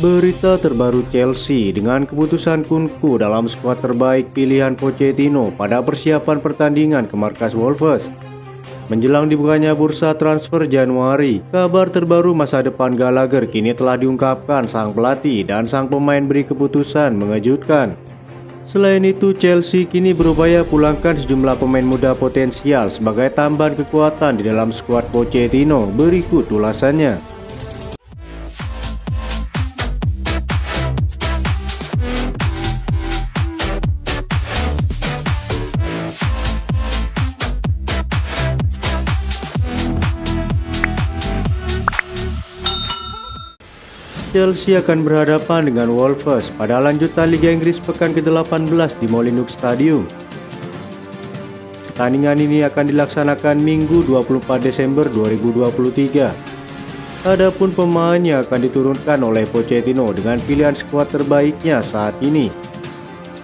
Berita terbaru Chelsea dengan keputusan Kunku dalam skuad terbaik pilihan Pochettino pada persiapan pertandingan ke markas Wolves. Menjelang dibukanya bursa transfer Januari, kabar terbaru masa depan Gallagher kini telah diungkapkan sang pelatih dan sang pemain beri keputusan mengejutkan. Selain itu, Chelsea kini berupaya pulangkan sejumlah pemain muda potensial sebagai tambahan kekuatan di dalam skuad Pochettino. Berikut ulasannya. Chelsea akan berhadapan dengan Wolves pada lanjutan Liga Inggris pekan ke-18 di Molineux Stadium. Pertandingan ini akan dilaksanakan Minggu 24 Desember 2023. Adapun pemain yang akan diturunkan oleh Pochettino dengan pilihan skuad terbaiknya saat ini.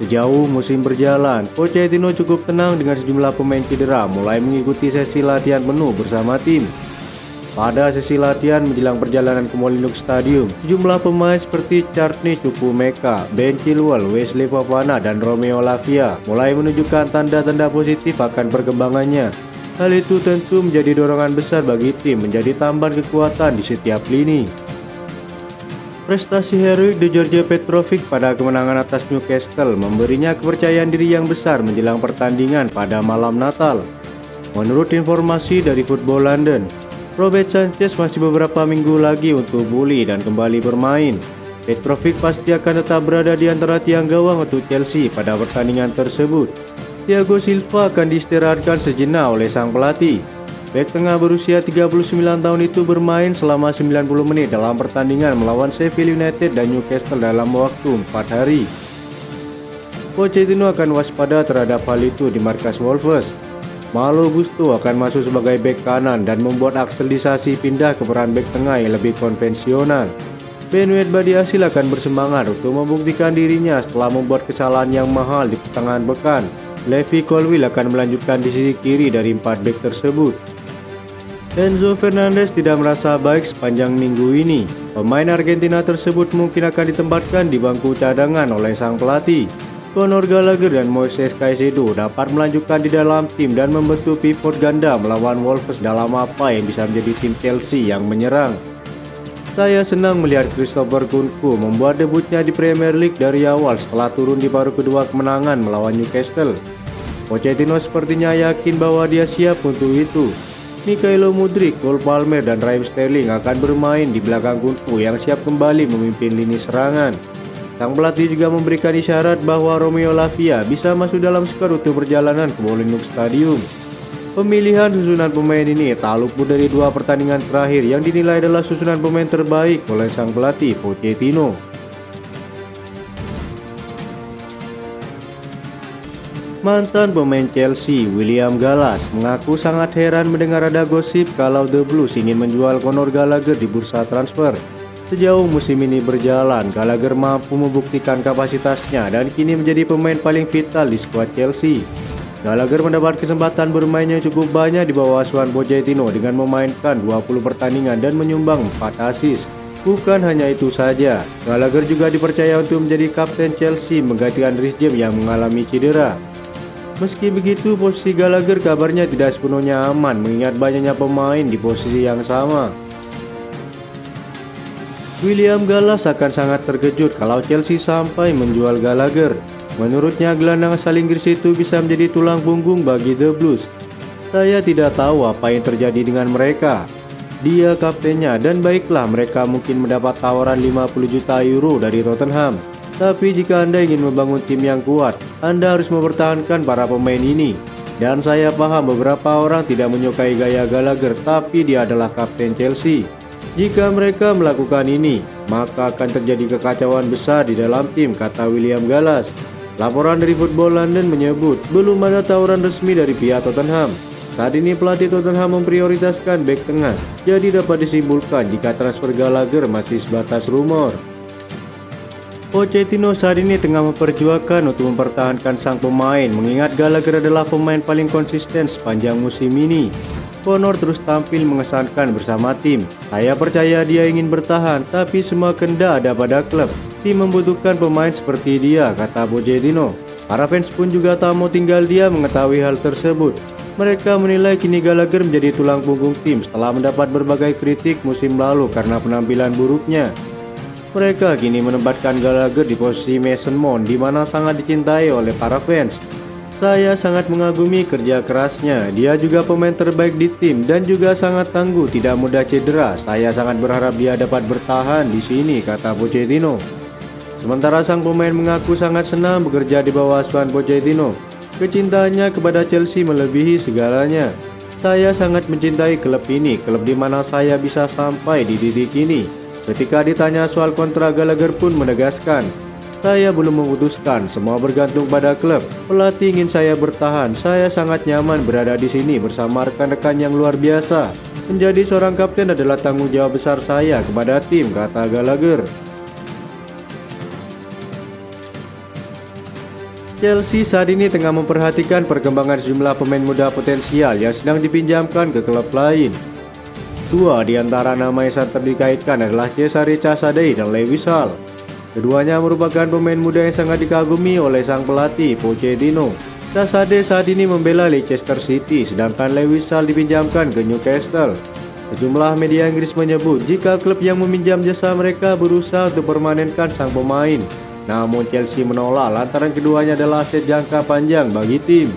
Sejauh musim berjalan, Pochettino cukup tenang dengan sejumlah pemain cedera mulai mengikuti sesi latihan penuh bersama tim. Pada sesi latihan menjelang perjalanan ke Molineux Stadium, sejumlah pemain seperti Courtney Chukwuemeka, Ben Chilwell, Wesley Fofana, dan Romeo Lavia mulai menunjukkan tanda-tanda positif akan perkembangannya. Hal itu tentu menjadi dorongan besar bagi tim menjadi tambahan kekuatan di setiap lini. Prestasi heroik de George Petrovic pada kemenangan atas Newcastle memberinya kepercayaan diri yang besar menjelang pertandingan pada malam Natal. Menurut informasi dari Football London, Robert Sanchez masih beberapa minggu lagi untuk pulih dan kembali bermain. Petrovic pasti akan tetap berada di antara tiang gawang untuk Chelsea pada pertandingan tersebut. Thiago Silva akan diistirahatkan sejenak oleh sang pelatih. Bek tengah berusia 39 tahun itu bermain selama 90 menit dalam pertandingan melawan Sheffield United dan Newcastle dalam waktu 4 hari. Pochettino akan waspada terhadap hal itu di markas Wolves. Malo Gusto akan masuk sebagai bek kanan dan membuat Axel Disasi pindah ke peran bek tengah yang lebih konvensional. Ben Badiashile akan bersemangat untuk membuktikan dirinya setelah membuat kesalahan yang mahal di pertengahan pekan. Levi Colwill akan melanjutkan di sisi kiri dari 4 bek tersebut. Enzo Fernandez tidak merasa baik sepanjang minggu ini. Pemain Argentina tersebut mungkin akan ditempatkan di bangku cadangan oleh sang pelatih. Conor Gallagher dan Moises Caicedo dapat melanjutkan di dalam tim dan membentuk pivot ganda melawan Wolves dalam apa yang bisa menjadi tim Chelsea yang menyerang. Saya senang melihat Christopher Kunku membuat debutnya di Premier League dari awal setelah turun di paruh kedua kemenangan melawan Newcastle. Pochettino sepertinya yakin bahwa dia siap untuk itu. Mykhailo Mudryk, Cole Palmer, dan Raheem Sterling akan bermain di belakang Kunku yang siap kembali memimpin lini serangan. Sang pelatih juga memberikan isyarat bahwa Romeo Lavia bisa masuk dalam skuad untuk perjalanan ke Molineux Stadium. Pemilihan susunan pemain ini tak luput dari 2 pertandingan terakhir yang dinilai adalah susunan pemain terbaik oleh sang pelatih Pochettino. Mantan pemain Chelsea William Gallas mengaku sangat heran mendengar ada gosip kalau The Blues ingin menjual Conor Gallagher di bursa transfer. Sejauh musim ini berjalan, Gallagher mampu membuktikan kapasitasnya dan kini menjadi pemain paling vital di skuad Chelsea. Gallagher mendapat kesempatan bermainnya cukup banyak di bawah asuhan Pochettino dengan memainkan 20 pertandingan dan menyumbang 4 assist. Bukan hanya itu saja, Gallagher juga dipercaya untuk menjadi kapten Chelsea menggantikan Reece James yang mengalami cedera. Meski begitu, posisi Gallagher kabarnya tidak sepenuhnya aman mengingat banyaknya pemain di posisi yang sama. William Gallas akan sangat terkejut kalau Chelsea sampai menjual Gallagher. Menurutnya, gelandang asal Inggris itu bisa menjadi tulang punggung bagi The Blues. Saya tidak tahu apa yang terjadi dengan mereka. Dia kaptennya dan baiklah mereka mungkin mendapat tawaran 50 juta euro dari Tottenham. Tapi jika Anda ingin membangun tim yang kuat, Anda harus mempertahankan para pemain ini. Dan saya paham beberapa orang tidak menyukai gaya Gallagher, tapi dia adalah kapten Chelsea. Jika mereka melakukan ini, maka akan terjadi kekacauan besar di dalam tim, kata William Gallas. Laporan dari Football London menyebut belum ada tawaran resmi dari pihak Tottenham. Saat ini pelatih Tottenham memprioritaskan bek tengah, jadi dapat disimpulkan jika transfer Gallagher masih sebatas rumor. Pochettino saat ini tengah memperjuangkan untuk mempertahankan sang pemain mengingat Gallagher adalah pemain paling konsisten sepanjang musim ini. Connor terus tampil mengesankan bersama tim. Saya percaya dia ingin bertahan, tapi semua kehendak ada pada klub. Tim membutuhkan pemain seperti dia, kata Pochettino. Para fans pun juga tak mau tinggal dia mengetahui hal tersebut. Mereka menilai kini Gallagher menjadi tulang punggung tim setelah mendapat berbagai kritik musim lalu karena penampilan buruknya. Mereka kini menempatkan Gallagher di posisi Mason Mount, di mana sangat dicintai oleh para fans. Saya sangat mengagumi kerja kerasnya. Dia juga pemain terbaik di tim dan juga sangat tangguh, tidak mudah cedera. Saya sangat berharap dia dapat bertahan di sini, kata Pochettino. Sementara sang pemain mengaku sangat senang bekerja di bawah asuhan Pochettino. Kecintaannya kepada Chelsea melebihi segalanya. Saya sangat mencintai klub ini, klub di mana saya bisa sampai di titik ini. Ketika ditanya soal kontrak, Gallagher pun menegaskan, saya belum memutuskan, semua bergantung pada klub. Pelatih ingin saya bertahan, saya sangat nyaman berada di sini bersama rekan-rekan yang luar biasa. Menjadi seorang kapten adalah tanggung jawab besar saya kepada tim, kata Gallagher. Chelsea saat ini tengah memperhatikan perkembangan sejumlah pemain muda potensial yang sedang dipinjamkan ke klub lain. Dua di antara nama yang sangat dikaitkan adalah Cesare Casadei dan Lewis Hall. Keduanya merupakan pemain muda yang sangat dikagumi oleh sang pelatih Pochettino. Casadei saat ini membela Leicester City, sedangkan Lewis Hall dipinjamkan ke Newcastle. Sejumlah media Inggris menyebut jika klub yang meminjam jasa mereka berusaha untuk permanenkan sang pemain. Namun Chelsea menolak lantaran keduanya adalah aset jangka panjang bagi tim.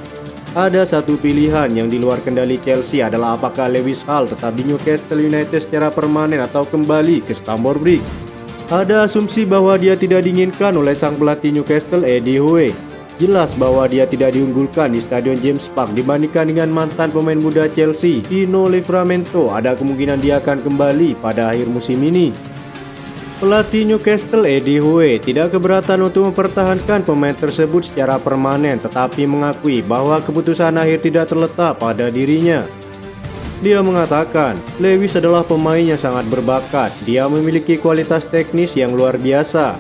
Ada satu pilihan yang di luar kendali Chelsea adalah apakah Lewis Hall tetap di Newcastle United secara permanen atau kembali ke Stamford Bridge. Ada asumsi bahwa dia tidak diinginkan oleh sang pelatih Newcastle, Eddie Howe. Jelas bahwa dia tidak diunggulkan di Stadion James Park dibandingkan dengan mantan pemain muda Chelsea, Pino Livramento. Ada kemungkinan dia akan kembali pada akhir musim ini. Pelatih Newcastle, Eddie Howe, tidak keberatan untuk mempertahankan pemain tersebut secara permanen, tetapi mengakui bahwa keputusan akhir tidak terletak pada dirinya. Dia mengatakan, Lewis adalah pemain yang sangat berbakat. Dia memiliki kualitas teknis yang luar biasa.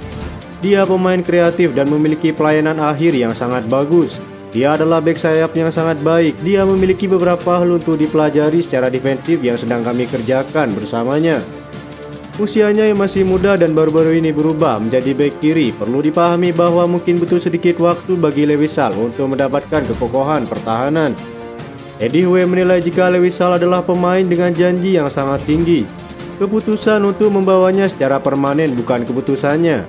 Dia pemain kreatif dan memiliki pelayanan akhir yang sangat bagus. Dia adalah bek sayap yang sangat baik. Dia memiliki beberapa hal untuk dipelajari secara defensif yang sedang kami kerjakan bersamanya. Usianya yang masih muda dan baru-baru ini berubah menjadi bek kiri. Perlu dipahami bahwa mungkin butuh sedikit waktu bagi Lewis Hall untuk mendapatkan kekokohan pertahanan. Eddie Howe menilai jika Lewis Hall adalah pemain dengan janji yang sangat tinggi. Keputusan untuk membawanya secara permanen bukan keputusannya.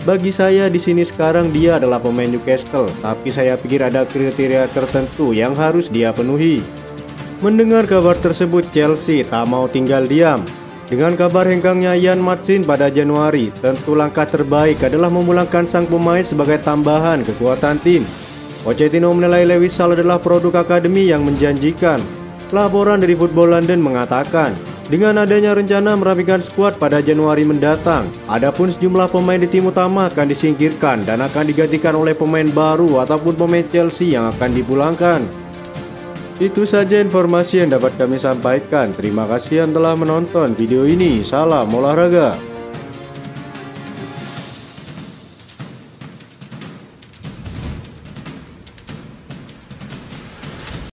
Bagi saya di sini sekarang dia adalah pemain Newcastle, tapi saya pikir ada kriteria tertentu yang harus dia penuhi. Mendengar kabar tersebut, Chelsea tak mau tinggal diam. Dengan kabar hengkangnya Ian Maatsen pada Januari, tentu langkah terbaik adalah memulangkan sang pemain sebagai tambahan kekuatan tim. Pochettino menilai Lewis Hall adalah produk akademi yang menjanjikan. Laporan dari Football London mengatakan, dengan adanya rencana merapikan skuad pada Januari mendatang, adapun sejumlah pemain di tim utama akan disingkirkan dan akan digantikan oleh pemain baru ataupun pemain Chelsea yang akan dipulangkan. Itu saja informasi yang dapat kami sampaikan. Terima kasih yang telah menonton video ini. Salam olahraga.